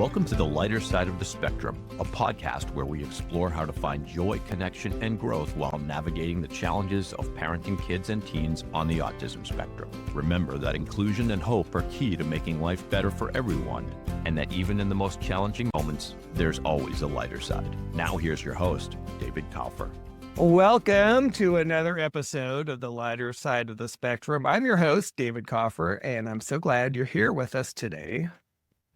Welcome to the Lighter Side of the Spectrum, a podcast where we explore how to find joy, connection, and growth while navigating the challenges of parenting kids and teens on the autism spectrum. Remember that inclusion and hope are key to making life better for everyone, and that even in the most challenging moments, there's always a lighter side. Now here's your host, David Kaufer. Welcome to another episode of the Lighter Side of the Spectrum. I'm your host, David Kaufer, and I'm so glad you're here with us today.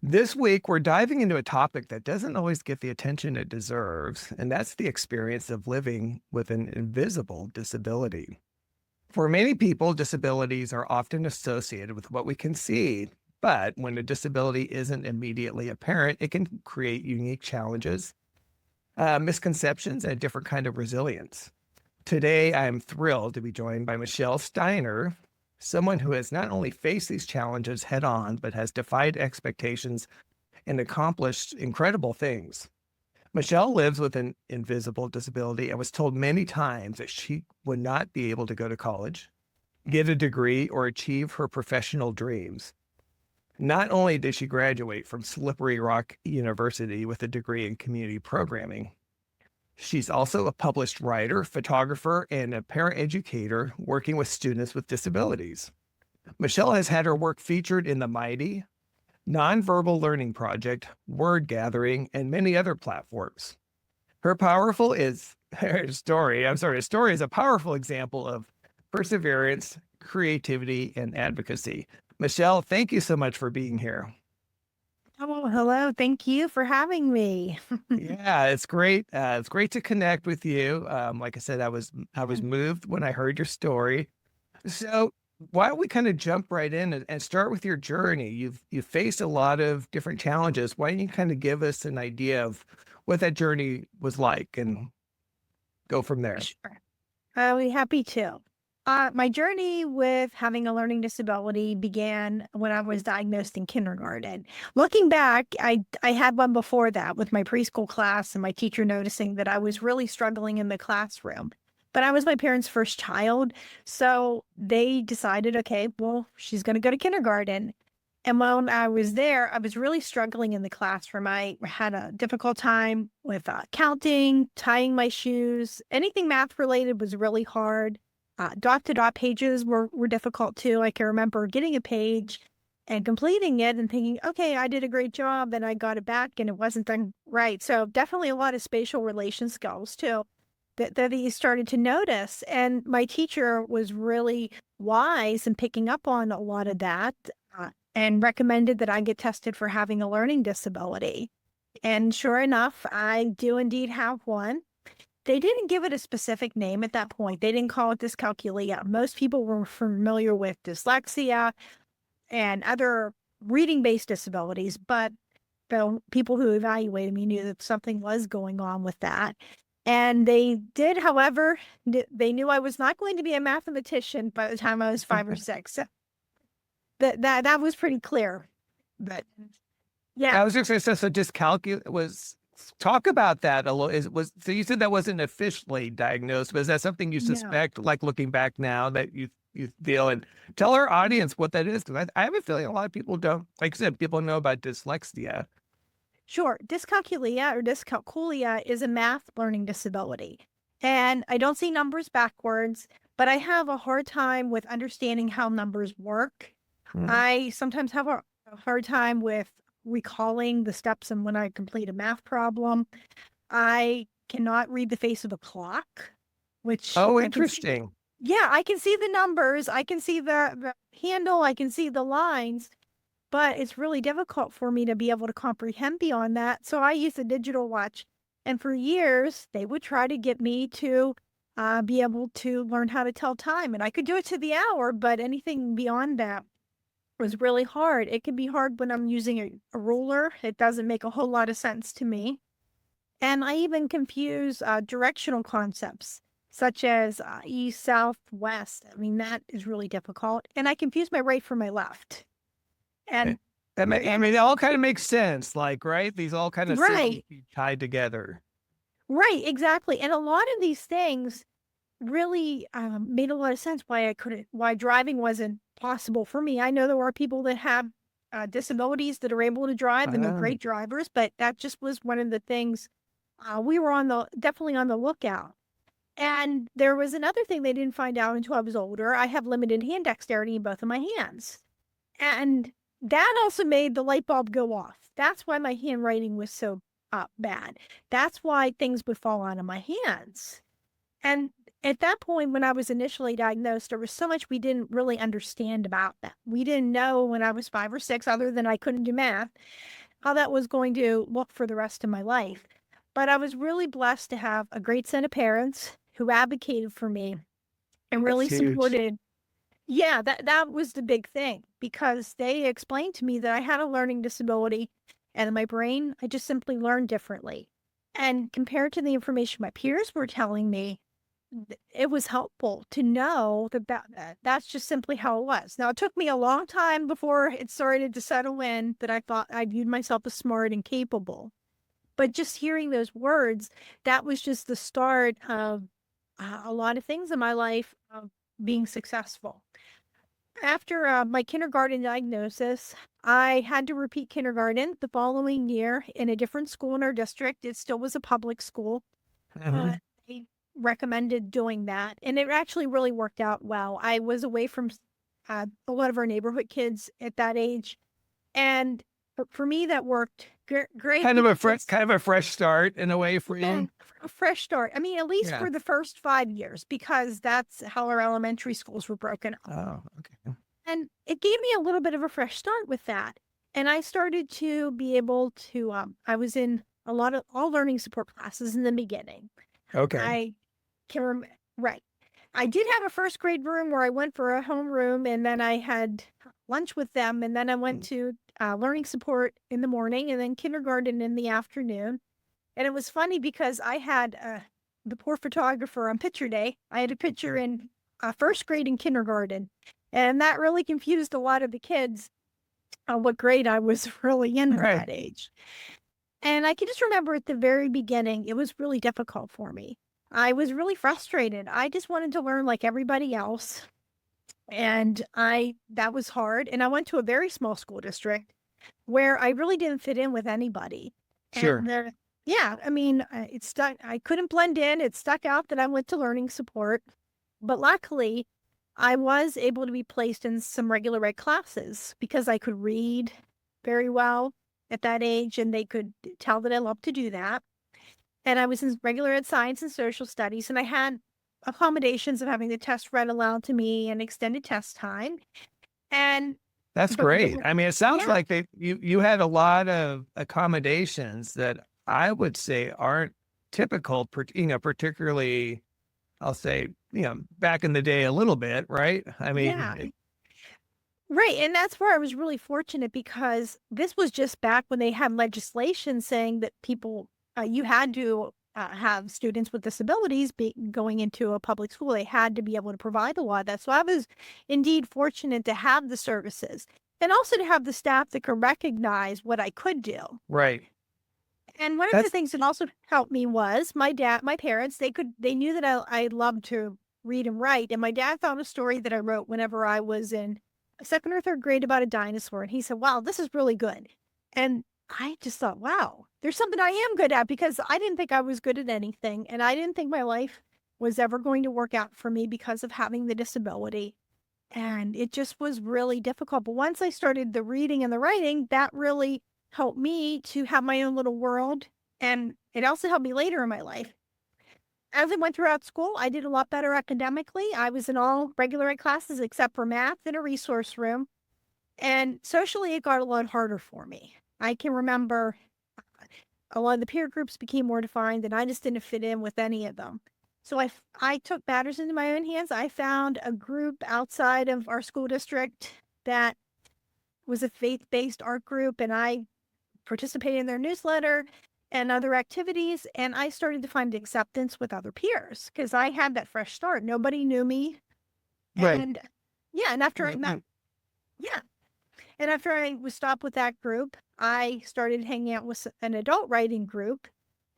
This week, we're diving into a topic that doesn't always get the attention it deserves, and that's the experience of living with an invisible disability. For many people, disabilities are often associated with what we can see, but when a disability isn't immediately apparent, it can create unique challenges, misconceptions, and a different kind of resilience. Today, I'm thrilled to be joined by Michelle Steiner, someone who has not only faced these challenges head on, but has defied expectations and accomplished incredible things. Michelle lives with an invisible disability and was told many times that she would not be able to go to college, get a degree, or achieve her professional dreams. Not only did she graduate from Slippery Rock University with a degree in community programming, she's also a published writer, photographer, and a paraeducator working with students with disabilities. Michelle has had her work featured in the Mighty, Nonverbal Learning Project, Word Gathering, and many other platforms. Her story is a powerful example of perseverance, creativity, and advocacy. Michelle, thank you so much for being here. Oh, hello. Thank you for having me. Yeah, it's great. It's great to connect with you. Like I said, I was moved when I heard your story. So why don't we kind of jump right in and start with your journey? You've faced a lot of different challenges. Why don't you kind of give us an idea of what that journey was like and go from there? Sure. I'll be happy to. My journey with having a learning disability began when I was diagnosed in kindergarten. Looking back, I had one before that with my preschool class and my teacher noticing that I was really struggling in the classroom. But I was my parents' first child, so they decided, okay, well, she's going to go to kindergarten. And when I was there, I was really struggling in the classroom. I had a difficult time with counting, tying my shoes. Anything math related was really hard. Dot-to-dot pages were difficult too. I can remember getting a page and completing it and thinking, okay, I did a great job, and I got it back and it wasn't done right. So definitely a lot of spatial relation skills too that he started to notice. And my teacher was really wise in picking up on a lot of that and recommended that I get tested for having a learning disability. And sure enough, I do indeed have one. They didn't give it a specific name at that point. They didn't call it dyscalculia. Most people were familiar with dyslexia and other reading-based disabilities, but the people who evaluated me knew that something was going on with that. And they did, however, they knew I was not going to be a mathematician by the time I was 5 or 6. So that was pretty clear. But yeah. I was just going to say, so dyscalculia was... Talk about that a little. So you said that wasn't officially diagnosed, but is that something you suspect, like looking back now, that you feel? And tell our audience what that is, because I have a feeling a lot of people don't. Like I said, people know about dyslexia. Sure. Dyscalculia is a math learning disability. And I don't see numbers backwards, but I have a hard time with understanding how numbers work. I sometimes have a hard time with recalling the steps and when I complete a math problem. I cannot read the face of a clock, which... Oh, interesting. I can see the numbers. I can see the handle. I can see the lines, but it's really difficult for me to be able to comprehend beyond that. So I use a digital watch. And for years, they would try to get me to be able to learn how to tell time. And I could do it to the hour, but anything beyond that was really hard. It can be hard when I'm using a ruler. It doesn't make a whole lot of sense to me. And I even confuse directional concepts, such as east, south, west. I mean, that is really difficult. And I confuse my right from my left. And I mean, it all kind of makes sense, like, right? These all kind of tied together. Right, exactly. And a lot of these things really made a lot of sense why driving wasn't possible for me. I know there are people that have disabilities that are able to drive and they're great drivers, but that just was one of the things we were definitely on the lookout. And there was another thing they didn't find out until I was older. I have limited hand dexterity in both of my hands. And that also made the light bulb go off. That's why my handwriting was so bad. That's why things would fall out of my hands. And at that point, when I was initially diagnosed, there was so much we didn't really understand about that. We didn't know when I was 5 or 6, other than I couldn't do math, how that was going to look for the rest of my life. But I was really blessed to have a great set of parents who advocated for me and really supported. Yeah, that was the big thing, because they explained to me that I had a learning disability and in my brain, I just simply learned differently. And compared to the information my peers were telling me, it was helpful to know that's just simply how it was. Now, it took me a long time before it started to settle in that I thought I viewed myself as smart and capable. But just hearing those words, that was just the start of a lot of things in my life of being successful. After my kindergarten diagnosis, I had to repeat kindergarten the following year in a different school in our district. It still was a public school. They recommended doing that, and it actually really worked out well. I was away from a lot of our neighborhood kids at that age, and for me, that worked great. Kind of a fresh start in a way for you. A fresh start. I mean, at least for the first 5 years, because that's how our elementary schools were broken up. Oh, okay. And it gave me a little bit of a fresh start with that. And I started to be able to, I was in a lot of all learning support classes in the beginning. Okay. I can remember, right. I did have a first grade room where I went for a homeroom, and then I had lunch with them. And then I went to learning support in the morning, and then kindergarten in the afternoon. And it was funny because I had the poor photographer on picture day. I had a picture in first grade and kindergarten. And that really confused a lot of the kids on what grade I was really in at that age. And I can just remember at the very beginning, it was really difficult for me. I was really frustrated. I just wanted to learn like everybody else. And that was hard. And I went to a very small school district where I really didn't fit in with anybody. Sure. And I mean, I couldn't blend in. It stuck out that I went to learning support. But luckily, I was able to be placed in some regular ed classes because I could read very well at that age, and they could tell that I loved to do that. And I was in regular ed science and social studies, and I had accommodations of having the test read aloud to me and extended test time. And that's great. I mean, it sounds like you had a lot of accommodations that I would say aren't typical, particularly, I'll say, back in the day a little bit, right? I mean, right. And that's where I was really fortunate, because this was just back when they had legislation saying that people, you had to have students with disabilities going into a public school. They had to be able to provide a lot of that. So I was indeed fortunate to have the services, and also to have the staff that could recognize what I could do. Right. And one of the things that also helped me was my parents, they knew that I loved to read and write. And my dad found a story that I wrote whenever I was in second or third grade about a dinosaur. And he said, wow, this is really good. And I just thought, wow, there's something I am good at, because I didn't think I was good at anything. And I didn't think my life was ever going to work out for me because of having the disability. And it just was really difficult. But once I started the reading and the writing, that really helped me to have my own little world. And it also helped me later in my life. As I went throughout school, I did a lot better academically. I was in all regular ed classes except for math in a resource room. And socially, it got a lot harder for me. I can remember a lot of the peer groups became more defined, and I just didn't fit in with any of them. So I took matters into my own hands. I found a group outside of our school district that was a faith-based art group, and I participated in their newsletter and other activities, and I started to find acceptance with other peers because I had that fresh start. Nobody knew me. Right. And and after after I was stopped with that group, I started hanging out with an adult writing group,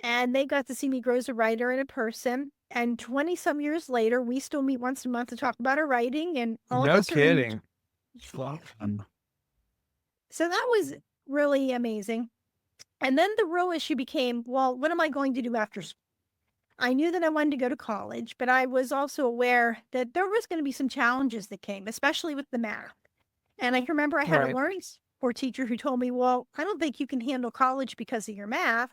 and they got to see me grow as a writer and a person. And 20 some years later, we still meet once a month to talk about our writing, and all no kidding. So that was really amazing. And then the real issue became, well, what am I going to do after school? I knew that I wanted to go to college, but I was also aware that there was going to be some challenges that came, especially with the math. And I can remember I had a Right. learning support teacher who told me, well, I don't think you can handle college because of your math,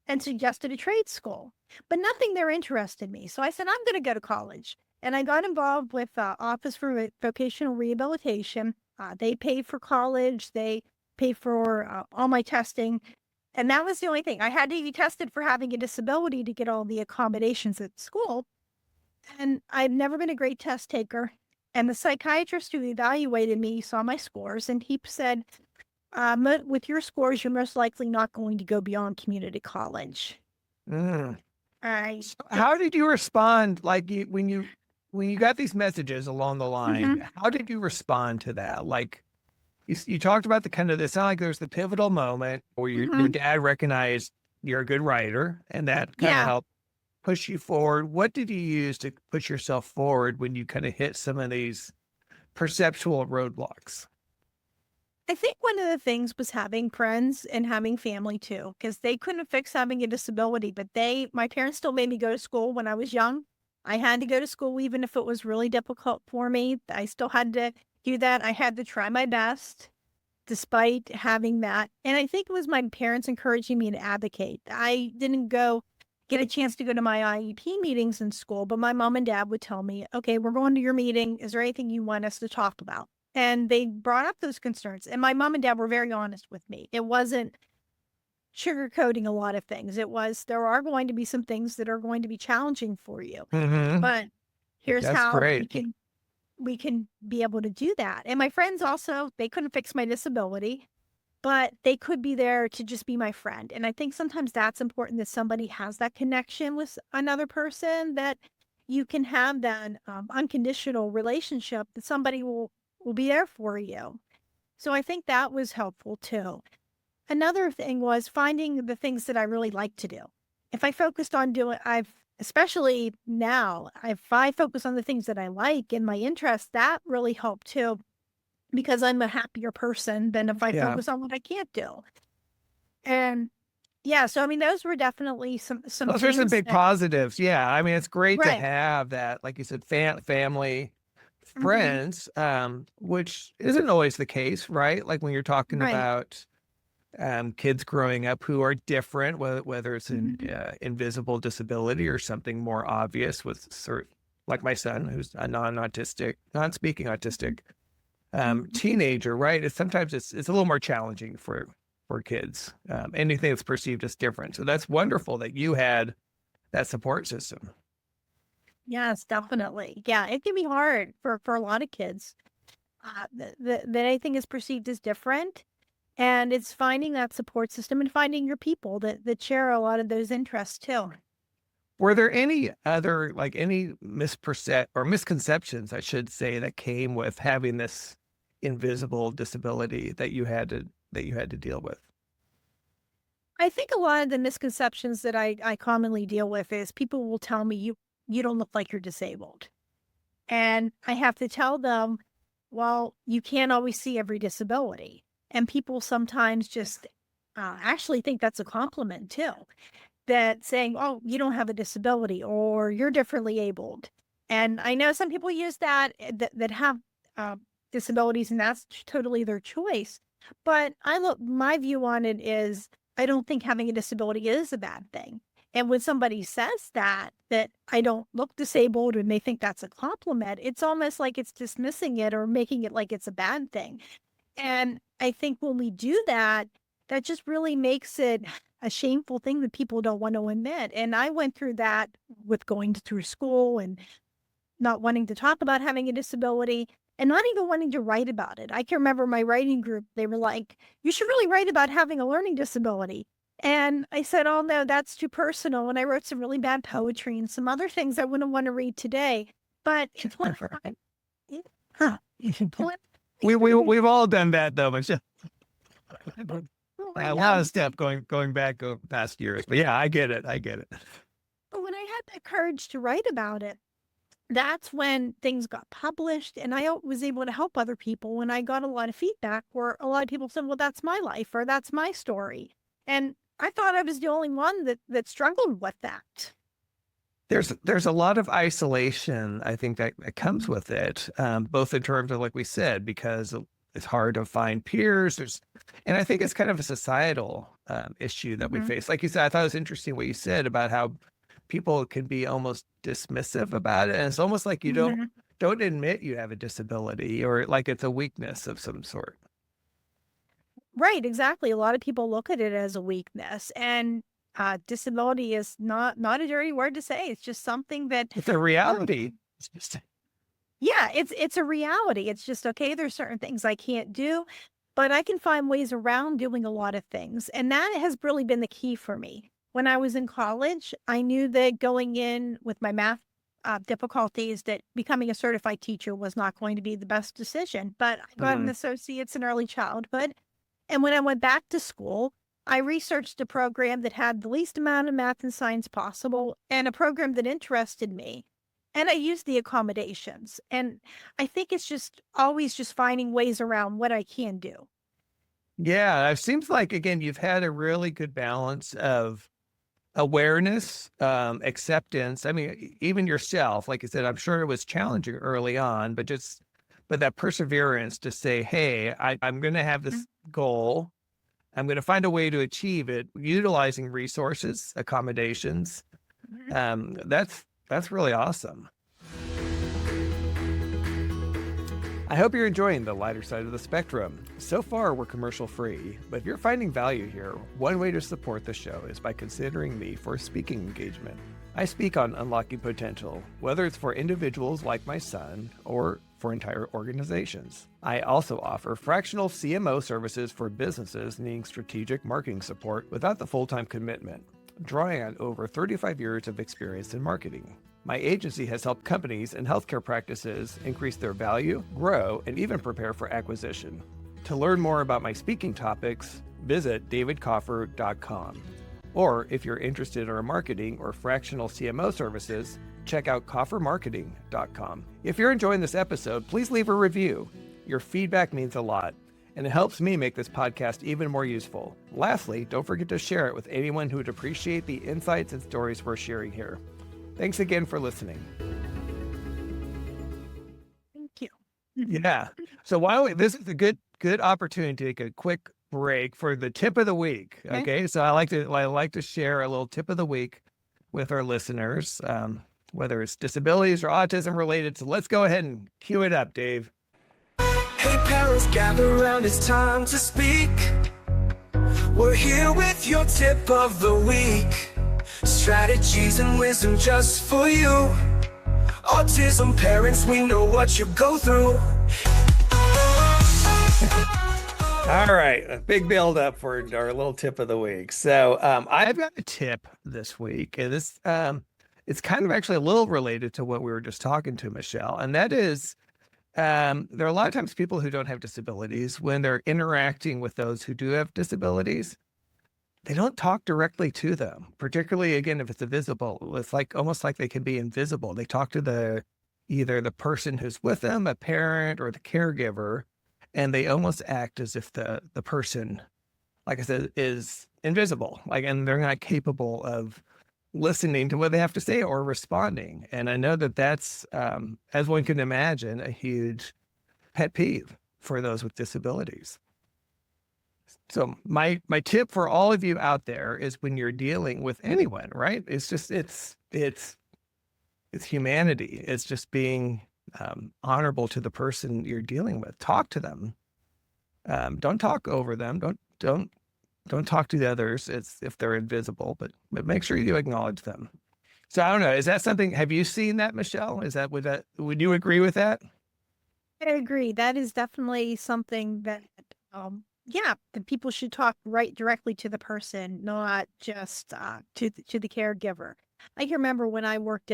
and suggested a trade school. But nothing there interested me. So I said, I'm going to go to college. And I got involved with Office for Vocational Rehabilitation. They paid for college, they paid for all my testing. And that was the only thing. I had to be tested for having a disability to get all the accommodations at school. And I've never been a great test taker. And the psychiatrist who evaluated me saw my scores, and he said, with your scores, you're most likely not going to go beyond community college. Mm. I How did you respond? Like when you got these messages along the line, Mhm. how did you respond to that? Like you talked about the kind of, it sounded like there's the pivotal moment where your Mhm. dad recognized you're a good writer, and that kind of Yeah. helped push you forward. What did you use to push yourself forward when you kind of hit some of these perceptual roadblocks? I think one of the things was having friends and having family too, because they couldn't fix having a disability, but my parents still made me go to school when I was young. I had to go to school even if it was really difficult for me. I still had to do that. I had to try my best despite having that. And I think it was my parents encouraging me to advocate. I didn't get a chance to go to my IEP meetings in school, but my mom and dad would tell me, okay, we're going to your meeting. Is there anything you want us to talk about? And they brought up those concerns. And my mom and dad were very honest with me. It wasn't sugarcoating a lot of things. It was, there are going to be some things that are going to be challenging for you, Mm-hmm. but here's That's how great. we can be able to do that. And my friends also, they couldn't fix my disability, but they could be there to just be my friend. And I think sometimes that's important, that somebody has that connection with another person, that you can have that unconditional relationship, that somebody will be there for you. So I think that was helpful too. Another thing was finding the things that I really like to do. If I focused on doing, especially now, if I focus on the things that I like and my interests, that really helped too, because I'm a happier person than if I Yeah. focus on what I can't do. And yeah, so I mean, those were definitely some Those are some things big that, positives. Yeah. I mean, it's great to right. have that, like you said, family, Hmm. friends, which isn't always the case, right? Like when you're talking Right. about kids growing up who are different, whether it's an Hmm. invisible disability or something more obvious with like my son, who's a non-autistic, non-speaking autistic teenager, right? Sometimes it's a little more challenging for kids. Anything that's perceived as different. So that's wonderful that you had that support system. Yes, definitely. Yeah, it can be hard for a lot of kids. That anything is perceived as different. And it's finding that support system and finding your people that share a lot of those interests too. Were there any other, like any misconceptions, I should say, that came with having this invisible disability that you had to deal with? I think a lot of the misconceptions that I commonly deal with is people will tell me you don't look like you're disabled. And I have to tell them, well, you can't always see every disability. And people sometimes just actually think that's a compliment too. That saying, oh, you don't have a disability or you're differently abled. And I know some people use that have uh, disabilities, and that's totally their choice. But my view on it is, I don't think having a disability is a bad thing. And when somebody says that I don't look disabled and they think that's a compliment, it's almost like it's dismissing it or making it like it's a bad thing. And I think when we do that, that just really makes it a shameful thing that people don't want to admit. And I went through that with going through school and not wanting to talk about having a disability and not even wanting to write about it. I can remember my writing group, they were like, you should really write about having a learning disability. And I said, oh no, that's too personal. And I wrote some really bad poetry and some other things I wouldn't want to read today. But it's what huh. We've all done that though, Michelle. Oh, I A lot know. of stuff going back past years, but yeah, I get it. But when I had the courage to write about it, that's when things got published, and I was able to help other people when I got a lot of feedback where a lot of people said, well, that's my life or that's my story. And I thought I was the only one that struggled with that. There's a lot of isolation, I think, that comes with it, both in terms of, like we said, because it's hard to find peers. And I think it's kind of a societal issue that we face. Like you said, I thought it was interesting what you said about how people can be almost dismissive about it, and it's almost like you don't admit you have a disability, or like it's a weakness of some sort. Right, exactly. A lot of people look at it as a weakness, and disability is not a dirty word to say. It's just something that It's a reality. It's just yeah, it's a reality. It's just okay, there's certain things I can't do, but I can find ways around doing a lot of things. And that has really been the key for me. When I was in college, I knew that going in with my math difficulties, that becoming a certified teacher was not going to be the best decision. But I got an associate's in early childhood. And when I went back to school, I researched a program that had the least amount of math and science possible and a program that interested me. And I used the accommodations. And I think it's just always just finding ways around what I can do. Yeah, it seems like, again, you've had a really good balance of awareness, acceptance. I mean, even yourself, like I said, I'm sure it was challenging early on, but that perseverance to say, hey, I'm going to have this goal. I'm going to find a way to achieve it, utilizing resources, accommodations. That's really awesome. I hope you're enjoying the lighter side of the spectrum. So far, we're commercial free, but if you're finding value here, one way to support the show is by considering me for a speaking engagement. I speak on unlocking potential, whether it's for individuals like my son or for entire organizations. I also offer fractional CMO services for businesses needing strategic marketing support without the full-time commitment, drawing on over 35 years of experience in marketing. My agency has helped companies and healthcare practices increase their value, grow, and even prepare for acquisition. To learn more about my speaking topics, visit davidkoffer.com. Or if you're interested in our marketing or fractional CMO services, check out koffermarketing.com. If you're enjoying this episode, please leave a review. Your feedback means a lot, and it helps me make this podcast even more useful. Lastly, don't forget to share it with anyone who would appreciate the insights and stories we're sharing here. Thanks again for listening. Thank you. Yeah. So this is a good opportunity to take a quick break for the tip of the week. Okay. So I like to share a little tip of the week with our listeners, whether it's disabilities or autism related. So let's go ahead and cue it up, Dave. Hey parents, gather around, it's time to speak. We're here with your tip of the week. Strategies and wisdom just for you. Autism parents, we know what you go through. All right, a big build up for our little tip of the week. So I've got a tip this week, and this it's kind of actually a little related to what we were just talking to Michelle, and that is there are a lot of times people who don't have disabilities, when they're interacting with those who do have disabilities, they don't talk directly to them, particularly, again, if it's invisible. It's like almost like they can be invisible. They talk to either the person who's with them, a parent, or the caregiver, and they almost act as if the person, like I said, is invisible, and they're not capable of listening to what they have to say or responding. And I know that's, as one can imagine, a huge pet peeve for those with disabilities. So my tip for all of you out there is, when you're dealing with anyone, right? It's just, it's humanity. It's just being honorable to the person you're dealing with. Talk to them. Don't talk over them. Don't talk to the others if they're invisible, but make sure you acknowledge them. So I don't know. Is that something, have you seen that, Michelle? Would you agree with that? I agree. That is definitely something that, that people should talk directly to the person, not just to the caregiver. I can remember when I worked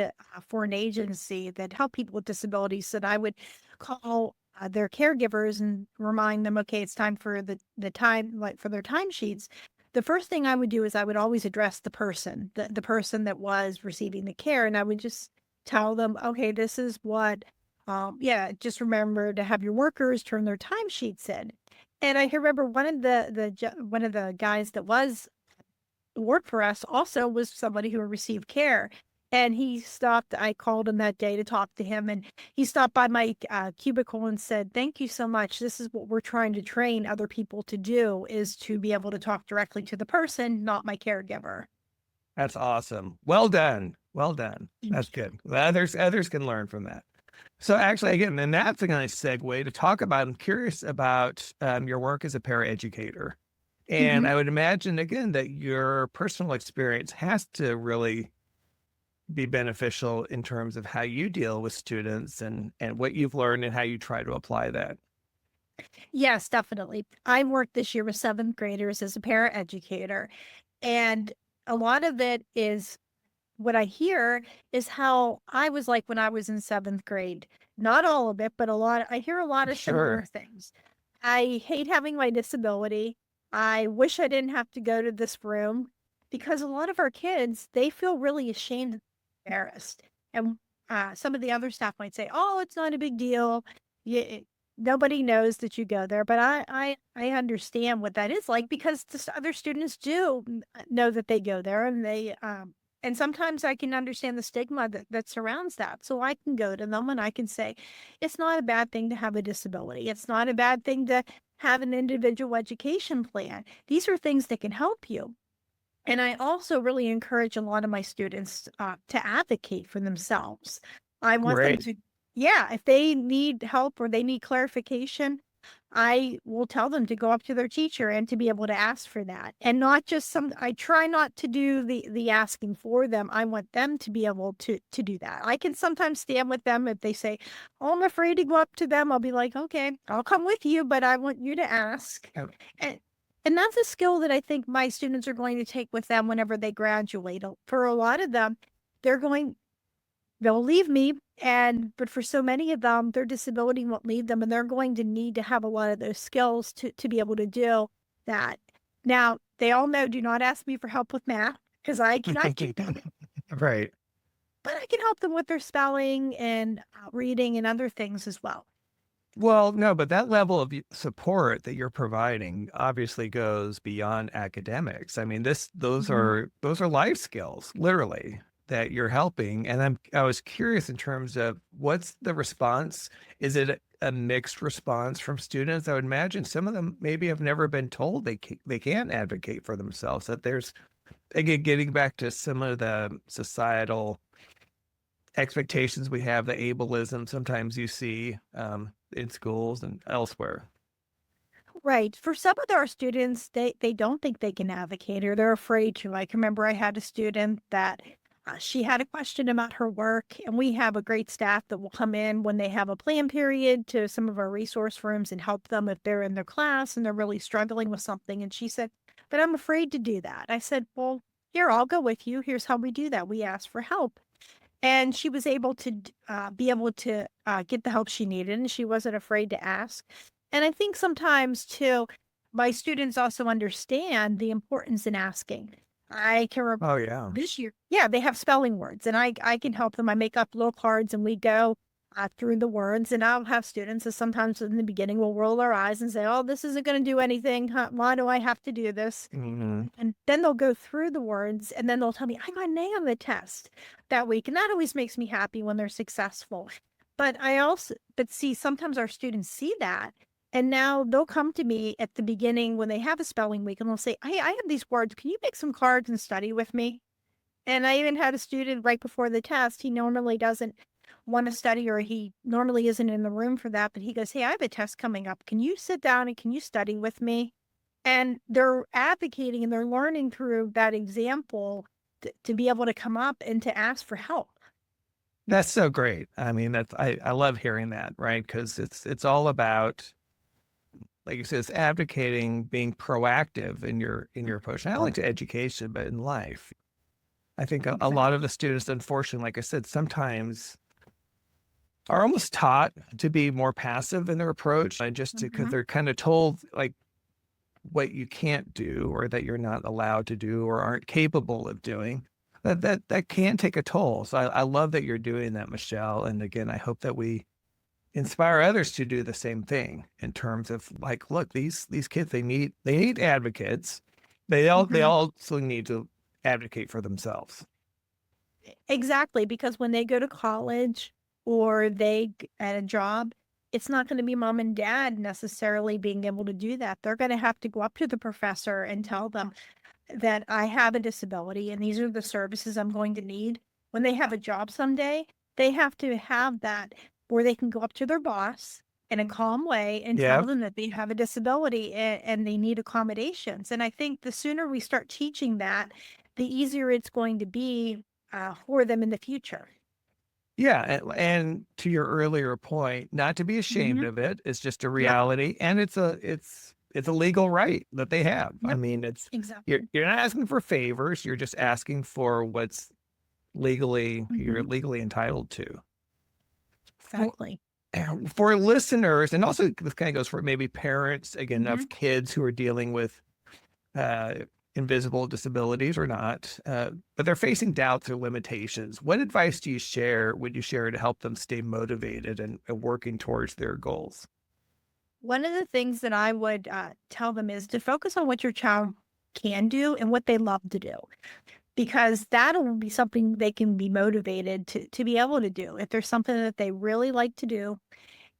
for an agency that helped people with disabilities, that I would call their caregivers and remind them, okay, it's time for the time, like for their timesheets. The first thing I would do is I would always address the person that was receiving the care, and I would just tell them, okay, this is what, just remember to have your workers turn their timesheets in. And I can remember one of the guys that worked for us also was somebody who received care. And he stopped, I called him that day to talk to him, and he stopped by my cubicle and said, thank you so much. This is what we're trying to train other people to do, is to be able to talk directly to the person, not my caregiver. That's awesome. Well done. Well done. That's good. Others can learn from that. So actually, again, and that's a nice segue to talk about. I'm curious about your work as a paraeducator. And I would imagine, again, that your personal experience has to really be beneficial in terms of how you deal with students and what you've learned and how you try to apply that. Yes, definitely. I worked this year with seventh graders as a paraeducator. And a lot of it is what I hear is how I was like when I was in seventh grade. Not all of it, but a lot. I hear a lot of similar Sure. things. I hate having my disability. I wish I didn't have to go to this room, because a lot of our kids, they feel really ashamed and embarrassed. And some of the other staff might say, oh, it's not a big deal. Nobody knows that you go there. But I understand what that is like, because the other students do know that they go there, and and sometimes I can understand the stigma that surrounds that. So I can go to them and I can say, it's not a bad thing to have a disability. It's not a bad thing to have an individual education plan. These are things that can help you. And I also really encourage a lot of my students to advocate for themselves. I want them Great. to, yeah, if they need help or they need clarification, I will tell them to go up to their teacher and to be able to ask for that. And not just I try not to do the asking for them. I want them to be able to do that. I can sometimes stand with them if they say, oh, I'm afraid to go up to them. I'll be like, okay, I'll come with you, but I want you to ask. Oh. And that's a skill that I think my students are going to take with them whenever they graduate. For a lot of them, they'll leave me, but for so many of them, their disability won't leave them, and they're going to need to have a lot of those skills to be able to do that. Now, they all know, do not ask me for help with math, because I cannot do that. Right. But I can help them with their spelling and reading and other things as well. Well, no, but that level of support that you're providing obviously goes beyond academics. I mean, those are life skills, literally, that you're helping. And I was curious in terms of what's the response? Is it a mixed response from students? I would imagine some of them maybe have never been told they can't advocate for themselves. That there's, again, getting back to some of the societal expectations we have, the ableism sometimes you see in schools and elsewhere. Right. For some of our students, they don't think they can advocate, or they're afraid to. I can remember I had a student that she had a question about her work, and we have a great staff that will come in when they have a plan period to some of our resource rooms and help them if they're in their class and they're really struggling with something. And she said, but I'm afraid to do that. I said, well, here, I'll go with you. Here's how we do that. We ask for help. And she was able to get the help she needed, and she wasn't afraid to ask. And I think sometimes, too, my students also understand the importance in asking. I can remember Oh, yeah. this year, they have spelling words, and I can help them. I make up little cards, and we go through the words, and I'll have students that sometimes in the beginning will roll our eyes and say, oh, this isn't going to do anything. Why do I have to do this? And then they'll go through the words, and then they'll tell me, I got an A on the test that week. And that always makes me happy when they're successful. But see, sometimes our students see that, and now they'll come to me at the beginning when they have a spelling week, and they'll say, hey, I have these words. Can you make some cards and study with me? And I even had a student right before the test. He normally doesn't want to study, or he normally isn't in the room for that, but he goes, hey, I have a test coming up. Can you sit down and can you study with me? And they're advocating and they're learning through that example to be able to come up and to ask for help. That's so great. I mean, I love hearing that, right? Because it's all about, like you said, it's advocating, being proactive in your approach, not only to education, but in life. I think a lot of the students, unfortunately, like I said, sometimes are almost taught to be more passive in their approach, and just because they're kind of told like what you can't do, or that you're not allowed to do, or aren't capable of doing. that can take a toll. So I love that you're doing that, Michelle. And again, I hope that we inspire others to do the same thing in terms of like, look, these kids, they need advocates. They also need to advocate for themselves. Exactly, because when they go to college or at a job, it's not going to be mom and dad necessarily being able to do that. They're going to have to go up to the professor and tell them that I have a disability and these are the services I'm going to need. When they have a job someday, they have to have that where they can go up to their boss in a calm way and Yeah. tell them that they have a disability and they need accommodations. And I think the sooner we start teaching that, the easier it's going to be for them in the future. Yeah. And to your earlier point, not to be ashamed of it. It's just a Yep. reality. And it's a legal right that they have. I Yep. mean, it's, Exactly. you're not asking for favors. You're just asking for what's you're legally entitled to. Exactly. For listeners, and also this kind of goes for maybe parents, again, of kids who are dealing with invisible disabilities or not, but they're facing doubts or limitations. What advice would you share to help them stay motivated and working towards their goals? One of the things that I would tell them is to focus on what your child can do and what they love to do, because that'll be something they can be motivated to be able to do. If there's something that they really like to do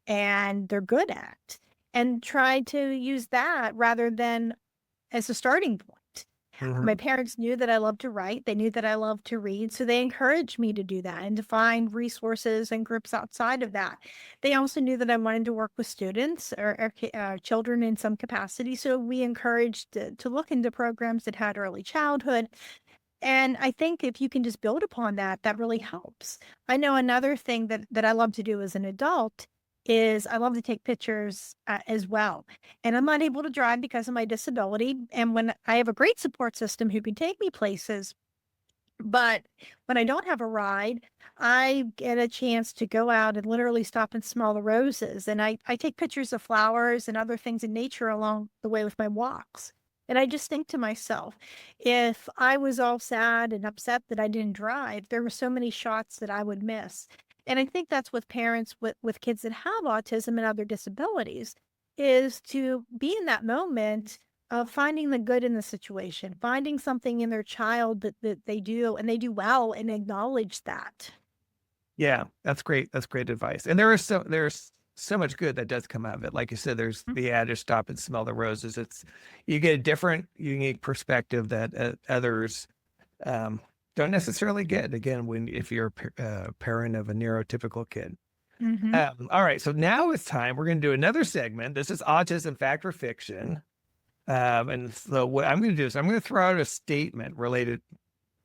and they're good at, and try to use that rather than as a starting point. My parents knew that I loved to write. They knew that I loved to read. So they encouraged me to do that and to find resources and groups outside of that. They also knew that I wanted to work with students or children in some capacity. So we encouraged to look into programs that had early childhood. And I think if you can just build upon that, that really helps. I know another thing that I love to do as an adult is I love to take pictures as well. And I'm not able to drive because of my disability. And when I have a great support system who can take me places, but when I don't have a ride, I get a chance to go out and literally stop and smell the roses. And I take pictures of flowers and other things in nature along the way with my walks. And I just think to myself, if I was all sad and upset that I didn't drive, there were so many shots that I would miss. And I think that's with parents with kids that have autism and other disabilities, is to be in that moment of finding the good in the situation, finding something in their child that they do and they do well, and acknowledge that. Yeah, that's great. That's great advice. And there's so much good that does come out of it. Like you said, there's the adage, stop and smell the roses. You get a different, unique perspective that others don't necessarily get, again, if you're a parent of a neurotypical kid. All right, so now it's time. We're going to do another segment. This is Autism Fact or Fiction. And so what I'm going to do is I'm going to throw out a statement related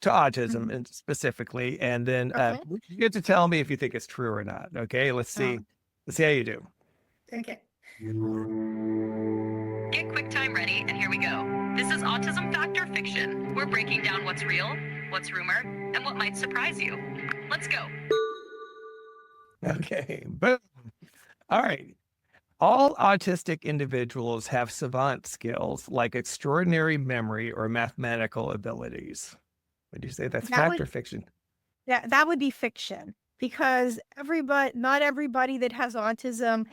to autism and specifically, and then you get to tell me if you think it's true or not. Okay, let's see. Let's see how you do. Okay. Get QuickTime ready, and here we go. This is Autism Fact or Fiction. We're breaking down what's real, what's rumor, and what might surprise you. Let's go. Okay, boom. All right. All autistic individuals have savant skills like extraordinary memory or mathematical abilities. Would you say that's fact or fiction? Yeah, that would be fiction, because not everybody that has autism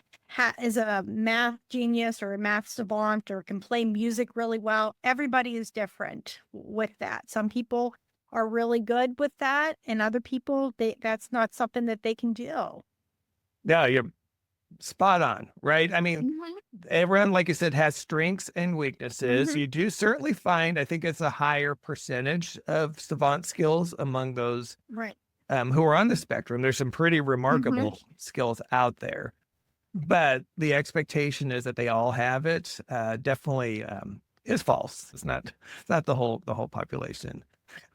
is a math genius or a math savant or can play music really well. Everybody is different with that. Some people are really good with that, and other people, that's not something that they can do. Yeah, you're spot on, right? I mean, everyone, like you said, has strengths and weaknesses. You do certainly find, I think it's a higher percentage of savant skills among those who are on the spectrum. There's some pretty remarkable skills out there, but the expectation is that they all have it. Definitely is false. It's not the whole population.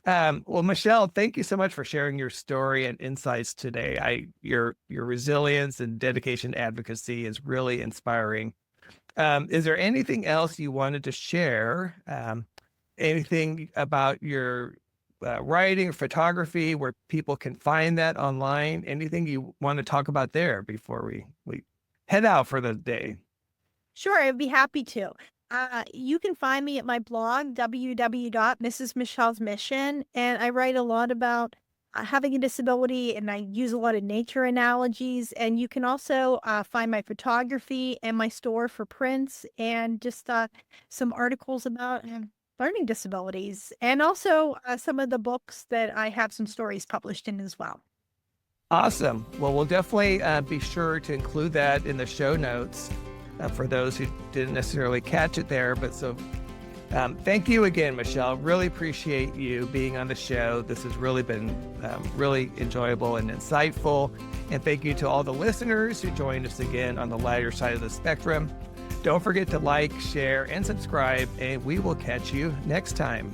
Well, Michelle, thank you so much for sharing your story and insights today. Your resilience and dedication to advocacy is really inspiring. Is there anything else you wanted to share? Anything about your writing or photography, where people can find that online? Anything you want to talk about there before we head out for the day? Sure, I'd be happy to. You can find me at my blog, www.mrsmichellesmission, and I write a lot about having a disability, and I use a lot of nature analogies. And you can also find my photography and my store for prints and just some articles about learning disabilities, and also some of the books that I have some stories published in as well. Awesome. Well, we'll definitely be sure to include that in the show notes for those who didn't necessarily catch it there. But thank you again, Michelle. Really appreciate you being on the show. This has really been really enjoyable and insightful. And thank you to all the listeners who joined us again on the lighter side of the spectrum. Don't forget to like, share, and subscribe, and we will catch you next time.